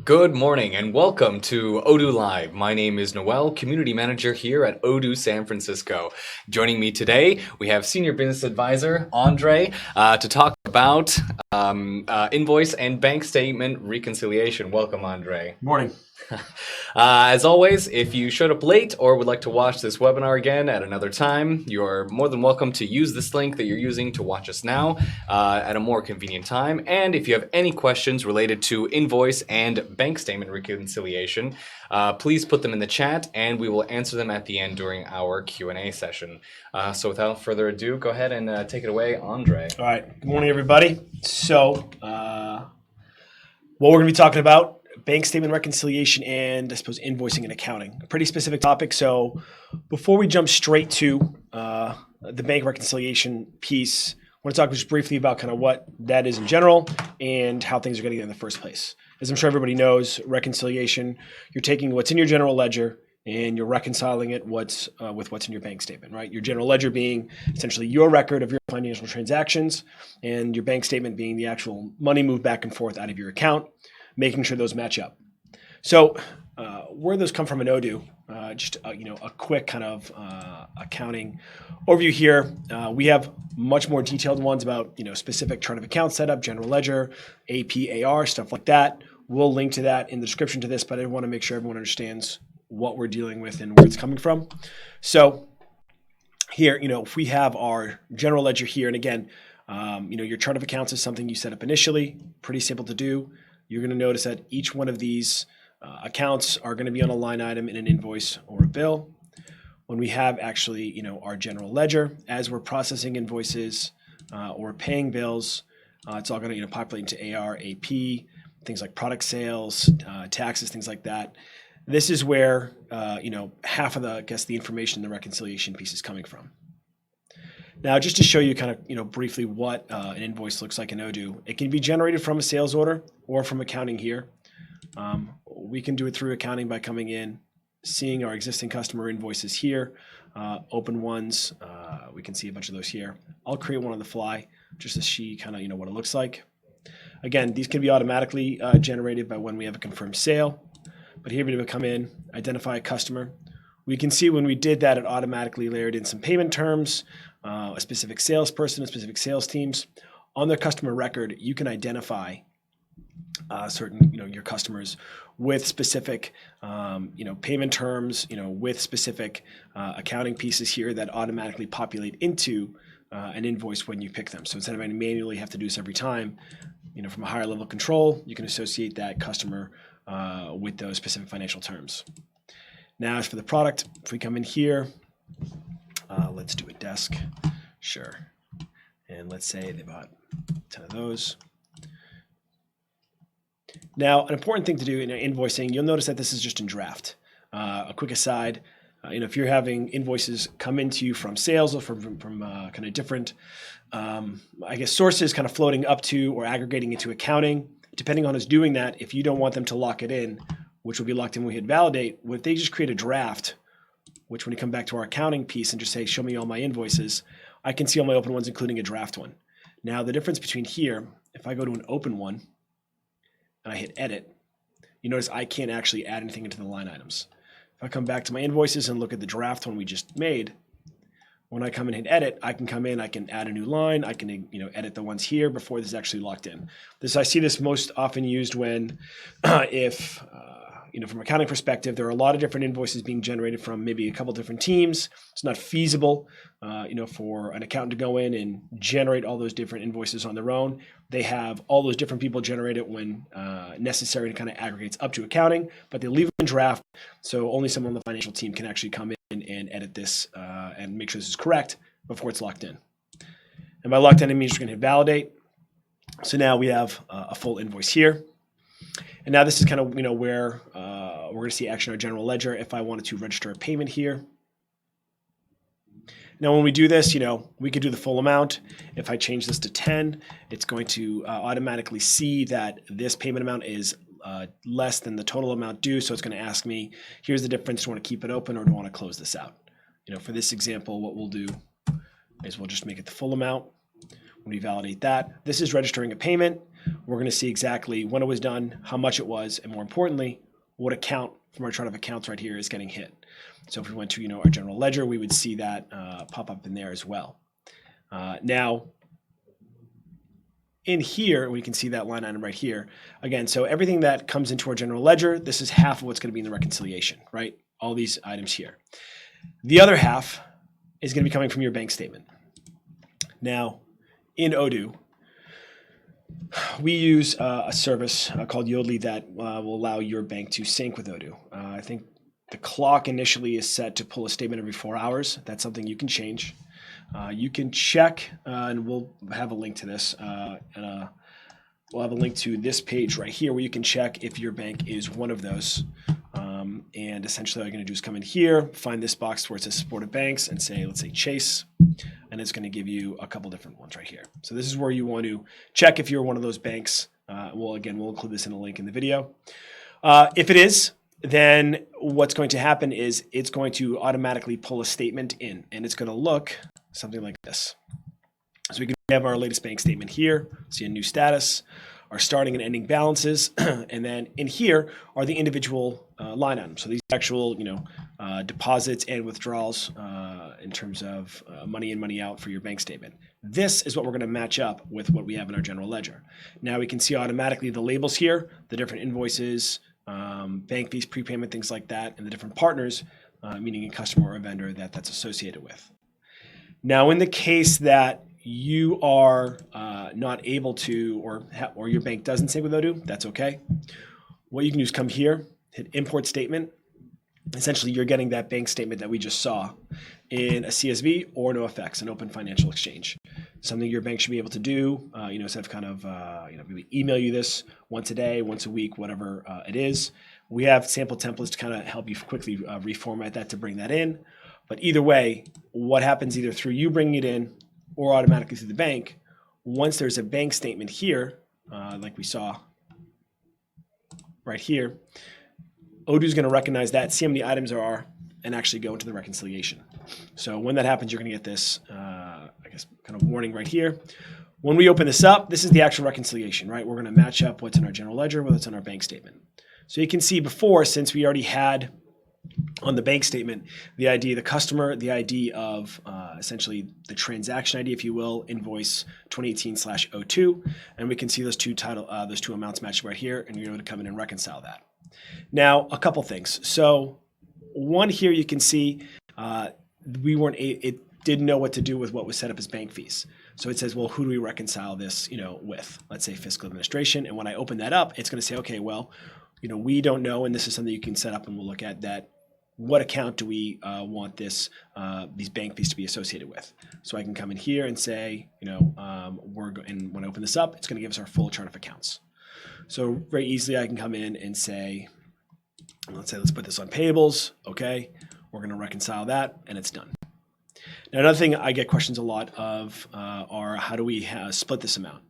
Good morning and welcome to Odoo Live. My name is Noel, Community Manager here at Odoo San Francisco. Joining me today, we have Senior Business Advisor Andre to talk about invoice and bank statement reconciliation. Welcome, Andre. Morning. As always, if you showed up late or would like to watch this webinar again at another time, you're more than welcome to use this link that you're using to watch us now at a more convenient time. And if you have any questions related to invoice and bank statement reconciliation, please put them in the chat and we will answer them at the end during our Q&A session. So without further ado, go ahead and take it away, Andre. All right. Good morning, everybody. So what we're going to be talking about, bank statement reconciliation and I suppose invoicing and accounting. A pretty specific topic. So before we jump straight to the bank reconciliation piece, I want to talk just briefly about kind of what that is in general and how things are getting in the first place. As I'm sure everybody knows, reconciliation, you're taking what's in your general ledger and you're reconciling it with what's in your bank statement, right? Your general ledger being essentially your record of your financial transactions and your bank statement being the actual money moved back and forth out of your account, making sure those match up. So where those come from in Odoo, just a quick kind of accounting overview here. We have much more detailed ones about specific chart of account setup, general ledger, AP, AR, stuff like that. We'll link to that in the description to this, but I want to make sure everyone understands what we're dealing with and where it's coming from. So here, if we have our general ledger here, and again, your chart of accounts is something you set up initially, pretty simple to do. You're going to notice that each one of these accounts are going to be on a line item in an invoice or a bill. When we have actually, our general ledger, as we're processing invoices or paying bills, it's all going to populate into AR, AP, things like product sales, taxes, things like that. This is where half of the information in the reconciliation piece is coming from. Now, just to show you kind of, briefly what an invoice looks like in Odoo, it can be generated from a sales order or from accounting here. We can do it through accounting by coming in, seeing our existing customer invoices here, open ones. We can see a bunch of those here. I'll create one on the fly just to see kind of, what it looks like. Again, these can be automatically generated by when we have a confirmed sale. But here we would come in, identify a customer. We can see when we did that, it automatically layered in some payment terms, a specific salesperson, a specific sales teams. On their customer record, you can identify certain, your customers with specific, payment terms, with specific accounting pieces here that automatically populate into an invoice when you pick them. So instead of manually have to do this every time, from a higher level control, you can associate that customer with those specific financial terms. Now, as for the product, if we come in here, let's do a desk. Sure. And let's say they bought 10 of those. Now, an important thing to do in invoicing, you'll notice that this is just in draft. A quick aside, if you're having invoices come into you from sales or from kind of different, sources kind of floating up to or aggregating into accounting, depending on who's doing that, if you don't want them to lock it in, which will be locked in when we hit validate, if they just create a draft, which when you come back to our accounting piece and just say, show me all my invoices, I can see all my open ones, including a draft one. Now, the difference between here, if I go to an open one and I hit edit, you notice I can't actually add anything into the line items. If I come back to my invoices and look at the draft one we just made, when I come in and hit edit, I can come in, I can add a new line, I can edit the ones here before this is actually locked in. I see this most often used when if from an accounting perspective, there are a lot of different invoices being generated from maybe a couple different teams. It's not feasible, for an accountant to go in and generate all those different invoices on their own. They have all those different people generate it when necessary to kind of aggregates up to accounting, but they leave it in draft, so only someone on the financial team can actually come in and edit this and make sure this is correct before it's locked in. And by locked in, it means you're going to hit validate. So now we have a full invoice here. And now this is kind of where we're going to see action in our general ledger if I wanted to register a payment here. Now when we do this, we could do the full amount. If I change this to 10, it's going to automatically see that this payment amount is less than the total amount due. So it's going to ask me, here's the difference. Do you want to keep it open or do you want to close this out? For this example, what we'll do is we'll just make it the full amount. When we validate that, this is registering a payment. we're going to see exactly when it was done, how much it was, and more importantly, what account from our chart of accounts right here is getting hit. So if we went to our general ledger, we would see that pop up in there as well. Now, in here, we can see that line item right here. Again, so everything that comes into our general ledger, this is half of what's going to be in the reconciliation, right? All these items here. The other half is going to be coming from your bank statement. Now, in Odoo, we use a service called Yodlee that will allow your bank to sync with Odoo. I think the clock initially is set to pull a statement every 4 hours. That's something you can change. You can check, and we'll have a link to this. We'll have a link to this page right here where you can check if your bank is one of those. And essentially all you're going to do is come in here, find this box where it says supported banks and say, let's say Chase, and it's going to give you a couple different ones right here. So this is where you want to check if you're one of those banks. We'll include this in a link in the video. If it is, then what's going to happen is it's going to automatically pull a statement in, and it's going to look something like this. So we can have our latest bank statement here, see a new status, our starting and ending balances, and then in here are the individual line items. So these actual, deposits and withdrawals in terms of money in, money out for your bank statement. This is what we're going to match up with what we have in our general ledger. Now we can see automatically the labels here, the different invoices, bank fees, prepayment, things like that, and the different partners, meaning a customer or a vendor that's associated with. Now, in the case that you are not able to, or your bank doesn't sync with Odoo, that's okay. What you can do is come here, hit import statement. Essentially, you're getting that bank statement that we just saw in a CSV or NoFX, an open financial exchange. Something your bank should be able to do, instead of kind of, maybe email you this once a day, once a week, whatever it is. We have sample templates to kind of help you quickly reformat that to bring that in. But either way, what happens either through you bringing it in or automatically through the bank, once there's a bank statement here, like we saw right here, Odoo is going to recognize that, see how many items there are, and actually go into the reconciliation. So when that happens, you're going to get this, kind of warning right here. When we open this up, this is the actual reconciliation, right? We're going to match up what's in our general ledger with what's in our bank statement. So you can see before, since we already had on the bank statement the ID of the customer, the ID of essentially the transaction ID, if you will, invoice 2018/02, and we can see those two amounts matching right here, and you're able to come in and reconcile that. Now, a couple things. So one here you can see it didn't know what to do with what was set up as bank fees. So it says, well, who do we reconcile this, with? Let's say fiscal administration. And when I open that up, it's going to say, okay, well, we don't know, and this is something you can set up, and we'll look at that. What account do we want these bank fees to be associated with? So I can come in here and say, and when I open this up, it's going to give us our full chart of accounts. So very easily, I can come in and say, let's put this on payables. Okay, we're going to reconcile that, and it's done. Now, another thing I get questions a lot of are how do we split this amount?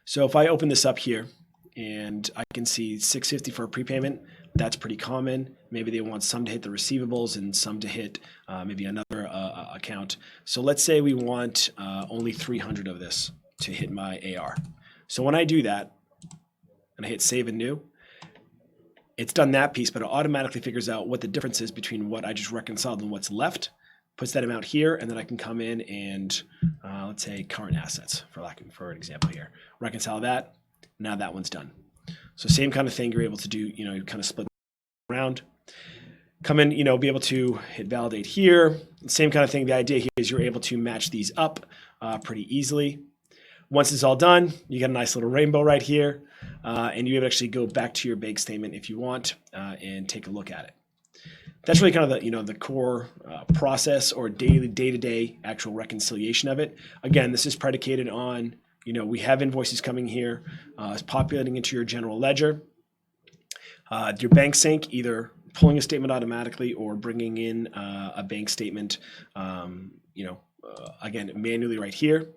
So if I open this up here and I can see $650 for a prepayment, that's pretty common. Maybe they want some to hit the receivables and some to hit maybe another account. So let's say we want only 300 of this to hit my AR. So when I do that and I hit save and new, it's done that piece, but it automatically figures out what the difference is between what I just reconciled and what's left, puts that amount here, and then I can come in and let's say current assets, for an example here, reconcile that. Now that one's done. So same kind of thing you're able to do, kind of split around. Come in, be able to hit validate here. Same kind of thing. The idea here is you're able to match these up pretty easily. Once it's all done, you get a nice little rainbow right here, and you actually go back to your bank statement if you want and take a look at it. That's really kind of the core process or day-to-day actual reconciliation of it. Again, this is predicated on we have invoices coming here, it's populating into your general ledger. Your bank sync, either pulling a statement automatically or bringing in a bank statement, again, manually right here.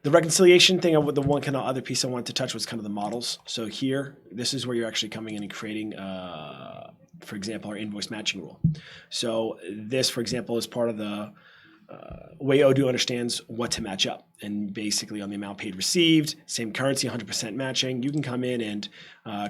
The reconciliation thing, the one kind of other piece I wanted to touch was kind of the models. So here, this is where you're actually coming in and creating, for example, our invoice matching rule. So this, for example, is part of the way Odoo understands what to match up. And basically on the amount paid received, same currency, 100% matching, you can come in and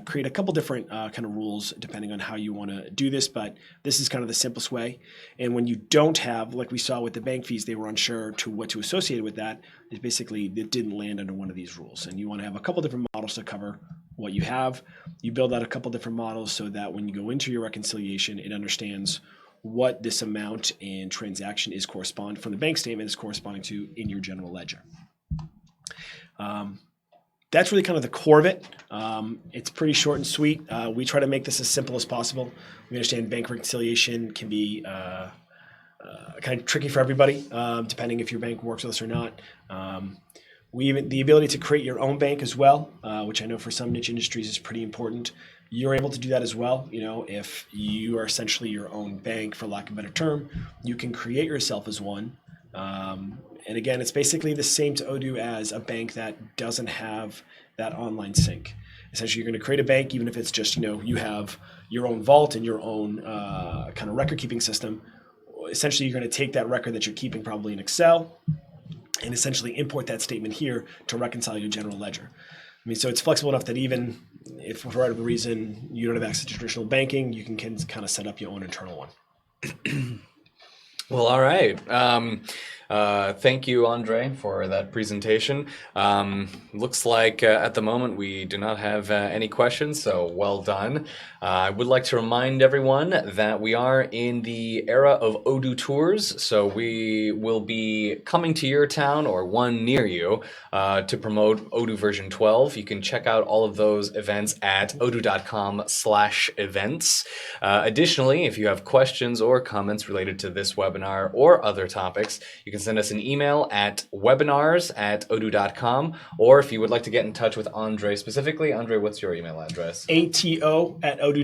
create a couple different kind of rules depending on how you want to do this, but this is kind of the simplest way. And when you don't have, like we saw with the bank fees, they were unsure to what to associate with that, is basically it didn't land under one of these rules. And you want to have a couple different models to cover what you have. You build out a couple different models so that when you go into your reconciliation, it understands what this amount and transaction is correspond from the bank statement is corresponding to in your general ledger. That's really kind of the core of it. It's pretty short and sweet. We try to make this as simple as possible. We understand bank reconciliation can be kind of tricky for everybody, depending if your bank works with us or not. The ability to create your own bank as well, which I know for some niche industries is pretty important. You're able to do that as well. If you are essentially your own bank, for lack of a better term, you can create yourself as one. And again, it's basically the same to Odoo as a bank that doesn't have that online sync. Essentially, you're going to create a bank, even if it's just, you have your own vault and your own kind of record keeping system. Essentially, you're going to take that record that you're keeping probably in Excel and essentially import that statement here to reconcile your general ledger. So it's flexible enough that even if for whatever reason you don't have access to traditional banking, you can kind of set up your own internal one. Well, all right. Thank you, Andre, for that presentation. Looks like at the moment we do not have any questions, so well done. I would like to remind everyone that we are in the era of Odoo tours, so we will be coming to your town or one near you to promote Odoo version 12. You can check out all of those events at odoo.com/events. Additionally, if you have questions or comments related to this webinar or other topics, you can send us an email at webinars@odoo.com, or if you would like to get in touch with Andre specifically, Andre, what's your email address? ato@odoo.com.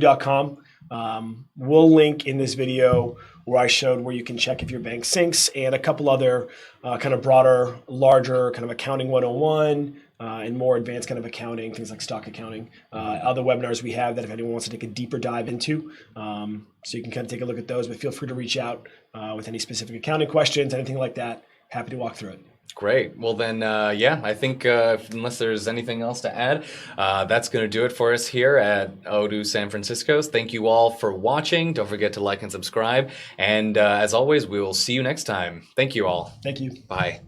We'll link in this video where I showed where you can check if your bank syncs and a couple other kind of broader, larger kind of accounting 101 and more advanced kind of accounting, things like stock accounting. Other webinars we have that if anyone wants to take a deeper dive into. So you can kind of take a look at those, but feel free to reach out with any specific accounting questions, anything like that. Happy to walk through it. Great. Well, then, I think unless there's anything else to add, that's going to do it for us here at Odoo San Francisco. Thank you all for watching. Don't forget to like and subscribe. And as always, we will see you next time. Thank you all. Thank you. Bye.